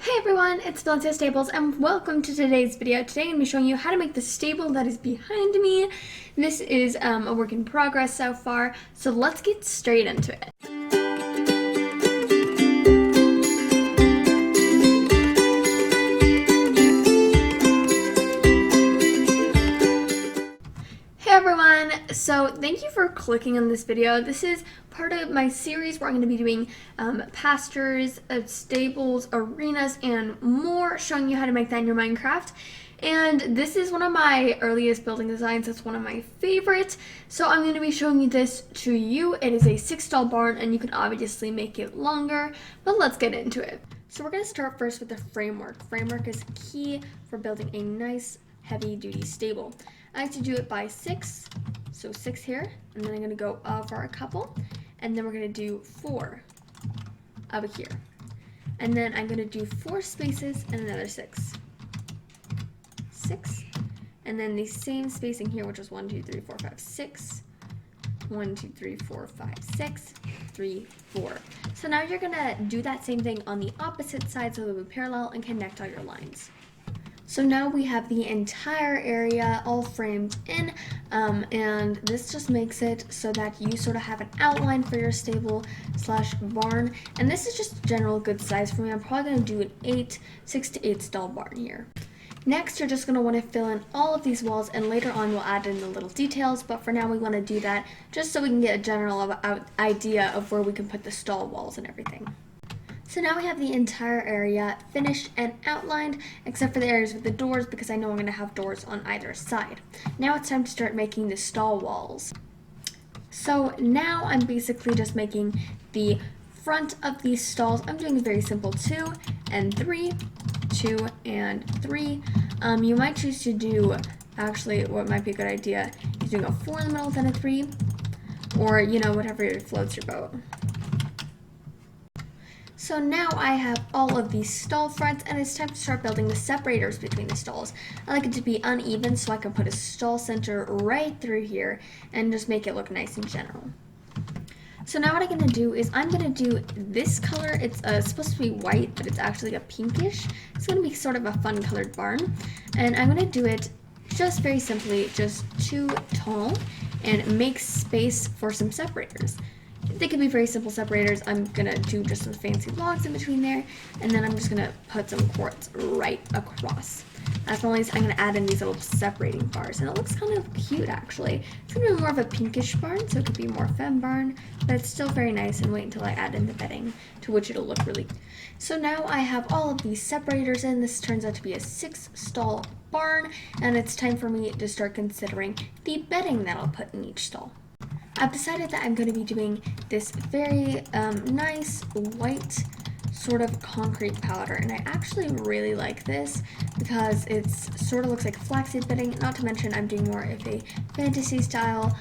Hey everyone, it's valenciastables and welcome to today's video. Today I'm going to be showing you how to make the stable that is behind me. This is a work in progress so far, so let's get straight into it. Hey everyone, so thank you for clicking on this video. This is part of my series where I'm going to be doing pastures, stables, arenas, and more, showing you how to make that in your Minecraft. And this is one of my earliest building designs. It's one of my favorites. So I'm going to be showing you this to you. It is a 6-stall barn and you can obviously make it longer, but let's get into it. So we're going to start first with the framework. Framework is key for building a nice heavy-duty stable. I like to do it by 6, so 6 here, and then I'm going to go over a couple, and then we're going to do 4 over here. And then I'm going to do 4 spaces and another 6. 6, and then the same spacing here, which is 1, 2, 3, 4, 5, 6. 1, 2, 3, 4, 5, 6, 3, 4. So now you're going to do that same thing on the opposite side so they'll be parallel and connect all your lines. So now we have the entire area all framed in, and this just makes it so that you sort of have an outline for your stable slash barn. And this is just general good size for me. I'm probably going to do an 6 to 8 stall barn here. Next, you're just going to want to fill in all of these walls, and later on we'll add in the little details, but for now we want to do that just so we can get a general idea of where we can put the stall walls and everything. So now we have the entire area finished and outlined, except for the areas with the doors, because I know I'm going to have doors on either side. Now it's time to start making the stall walls. So now I'm basically just making the front of these stalls. I'm doing a very simple 2 and 3, 2 and 3. You might choose to do, actually what might be a good idea is doing a 4 in the middle, then a 3, or whatever floats your boat. So now I have all of these stall fronts, and it's time to start building the separators between the stalls. I like it to be uneven so I can put a stall center right through here and just make it look nice in general. So now what I'm going to do is I'm going to do this color. It's supposed to be white, but it's actually a pinkish. It's going to be sort of a fun colored barn, and I'm going to do it just very simply, just 2 tall, and make space for some separators. They could be very simple separators. I'm gonna do just some fancy logs in between there, and then I'm just gonna put some quartz right across. As always, I'm gonna add in these little separating bars, and it looks kind of cute actually. It's gonna be more of a pinkish barn, so it could be more femme barn, but it's still very nice, and wait until I add in the bedding, to which it'll look really. So now I have all of these separators in. This turns out to be a 6-stall barn, and it's time for me to start considering the bedding that I'll put in each stall. I've decided that I'm going to be doing this very nice white sort of concrete powder, and I actually really like this because it sort of looks like flaxseed bedding. Not to mention I'm doing more of a fantasy style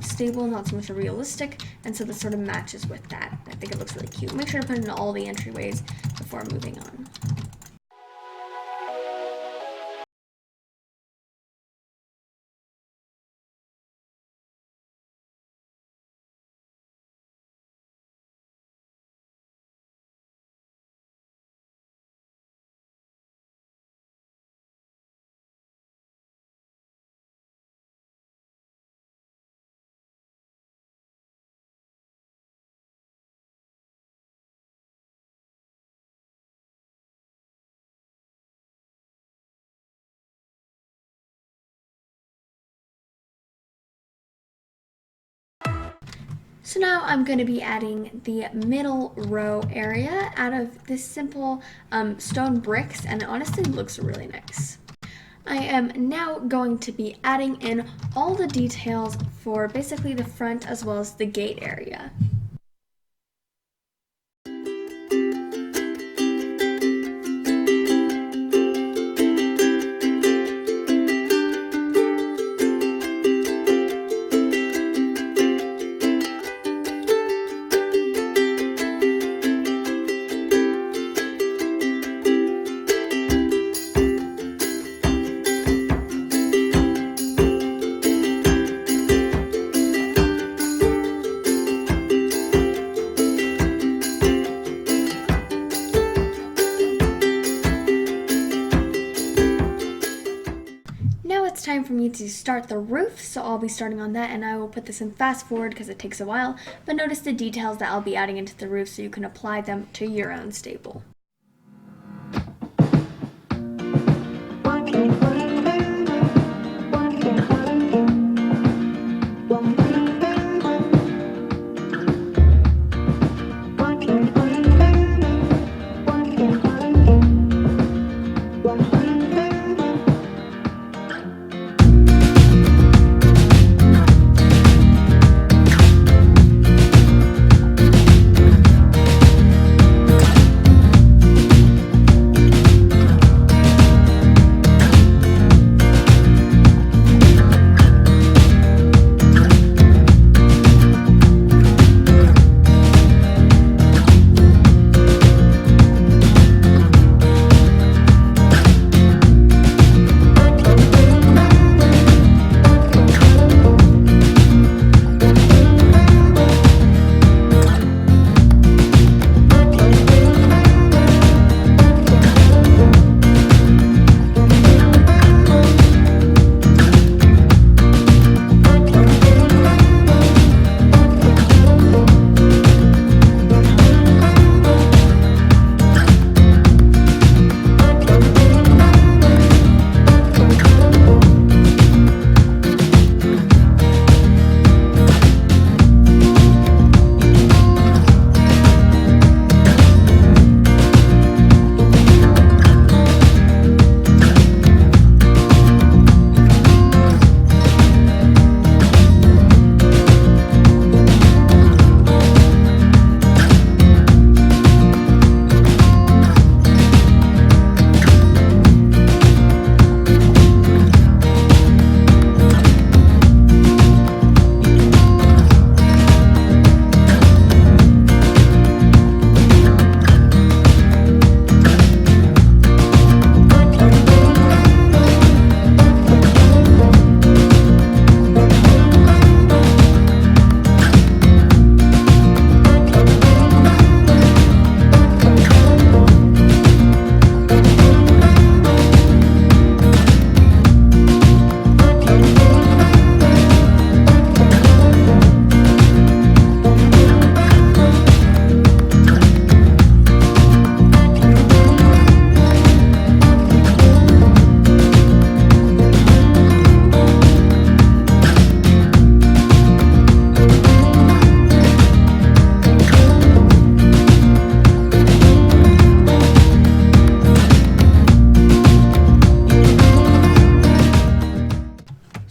stable, not so much a realistic, and so this sort of matches with that. I think it looks really cute. Make sure to put in all the entryways before moving on. So now I'm going to be adding the middle row area out of this simple stone bricks, and it honestly looks really nice. I am now going to be adding in all the details for basically the front as well as the gate area. time for me to start the roof, so I'll be starting on that, and I will put this in fast forward because it takes a while, but notice the details that I'll be adding into the roof so you can apply them to your own stable.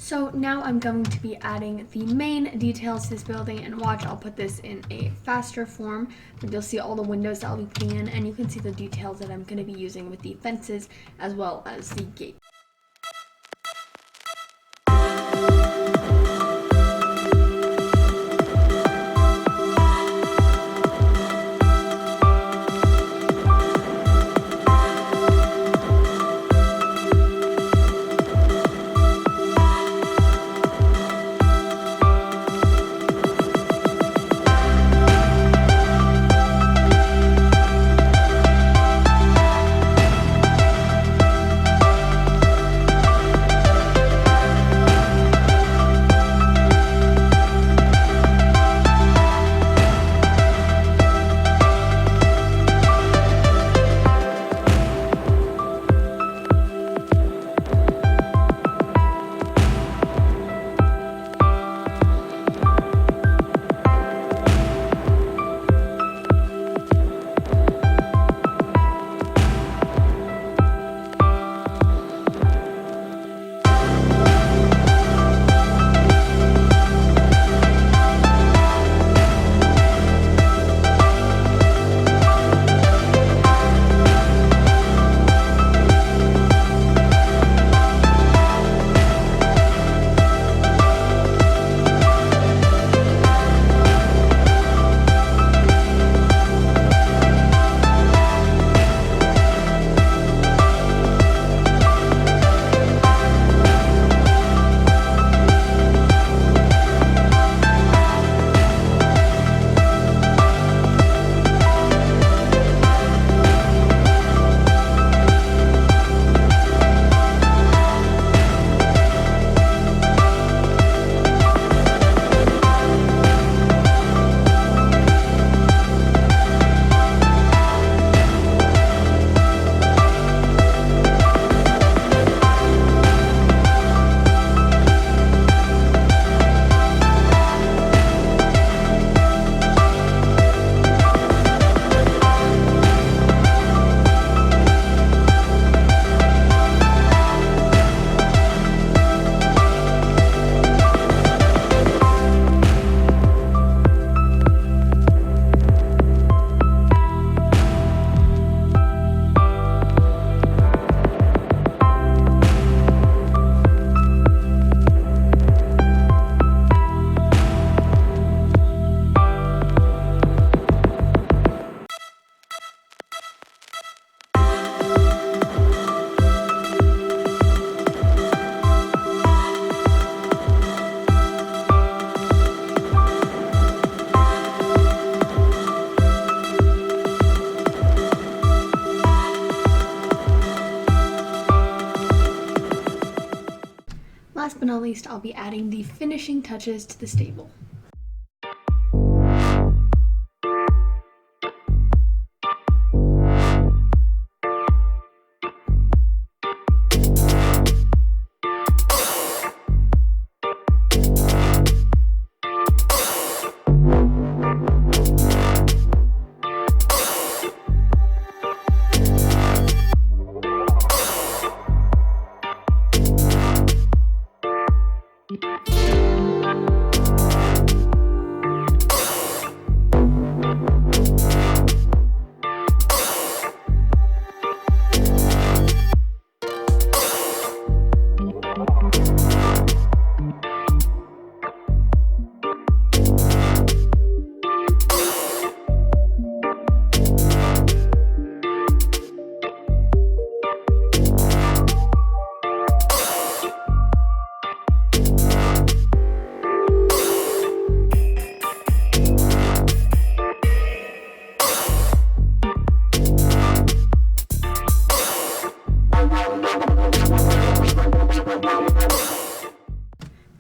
So now I'm going to be adding the main details to this building, and watch, I'll put this in a faster form, but you'll see all the windows that I'll be putting in, and you can see the details that I'm going to be using with the fences as well as the gate. but not least, I'll be adding the finishing touches to the stable.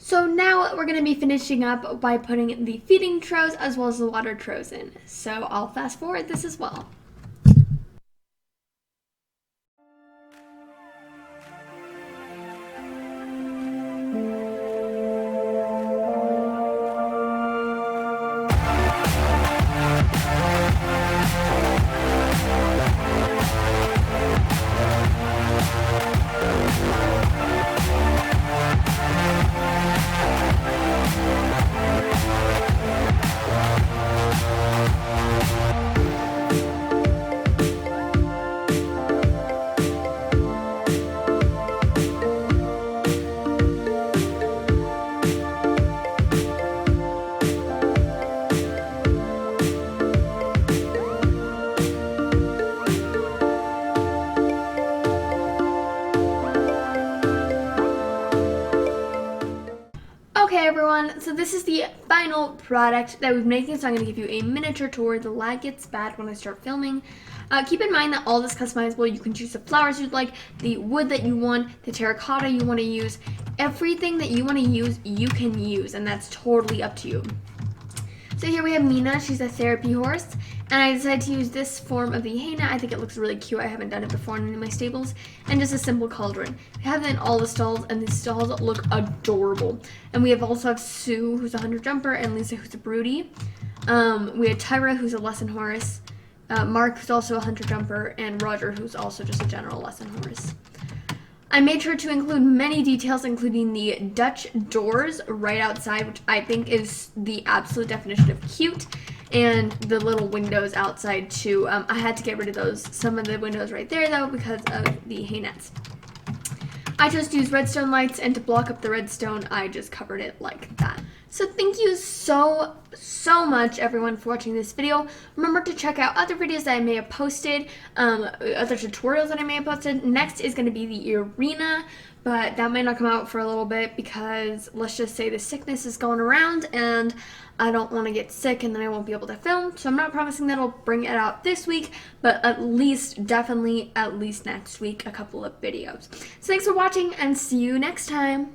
So now we're going to be finishing up by putting the feeding troughs as well as the water troughs in. So I'll fast forward this as well. Okay everyone, so this is the final product that we've making, so I'm going to give you a miniature tour. The lag gets bad when I start filming. Keep in mind that all this is customizable. You can choose the flowers you'd like, the wood that you want, the terracotta you want to use. Everything that you want to use, you can use, and that's totally up to you. So here we have Mina. She's a therapy horse, and I decided to use this form of the hyena. I think it looks really cute. I haven't done it before in any of my stables. And just a simple cauldron. I have it in all the stalls, and the stalls look adorable. And we also have Sue, who's a hunter jumper, and Lisa, who's a broody. We have Tyra, who's a lesson horse, Mark, who's also a hunter jumper, and Roger, who's also just a general lesson horse. I made sure to include many details, including the Dutch doors right outside, which I think is the absolute definition of cute, and the little windows outside too. I had to get rid of those, some of the windows right there though, because of the hay nets. I just used redstone lights, and to block up the redstone, I just covered it like that. So thank you so much everyone for watching this video. Remember to check out other videos that I may have posted, other tutorials that I may have posted. Next is going to be the arena, but that might not come out for a little bit because let's just say the sickness is going around and I don't want to get sick and then I won't be able to film. So I'm not promising that I'll bring it out this week, but definitely at least next week, a couple of videos. So thanks for watching and see you next time.